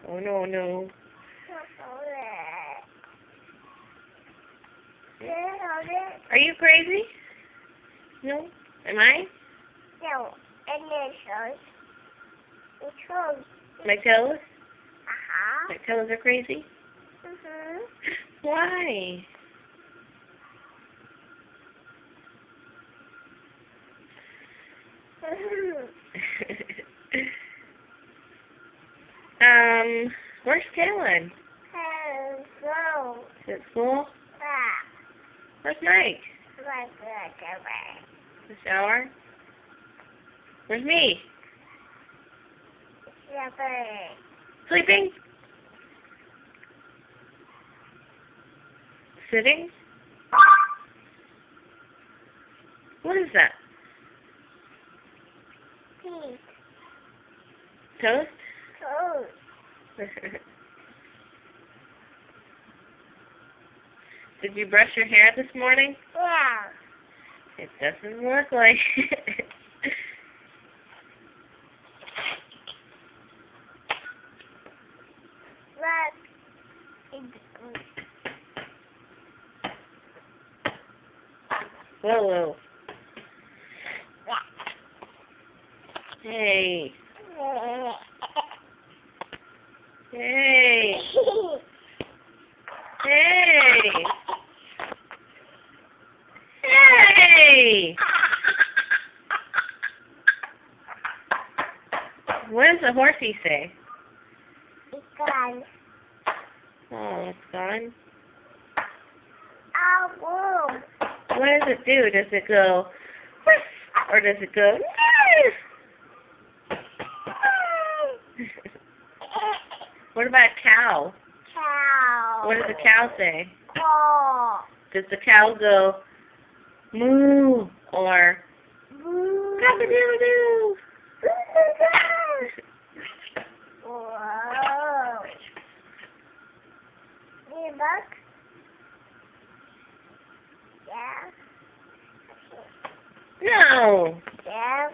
Oh no, no. Are you crazy? No? Am I? No, and it's home. My toes? Uh-huh. My toes are crazy? Mm-hmm. Why? Where's Kaylin? Hello. Is it school? Ah, Where's Mike? my God, The shower? Where's me? Sleeping? Sitting? What is that? Pete. Toast? Toast. Did you brush your hair this morning? Yeah. It doesn't look like it. Whoa, whoa. Hey. Hey. Hey. Hey. What does the horsey say? It's gone. Oh, it's gone. Oh, boom. What does it do? Does it go, or does it go, What about cow? Cow. What does the cow say? Caw. Does the cow go, moo, or Boo. cock-a-doodle-doo? Whoa. Need a book? Yeah. No. Yeah.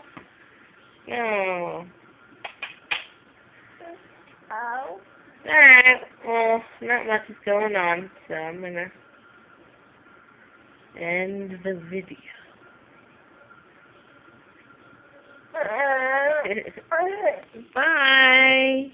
No. Oh. Alright, well, not much is going on, so I'm gonna end the video. Bye.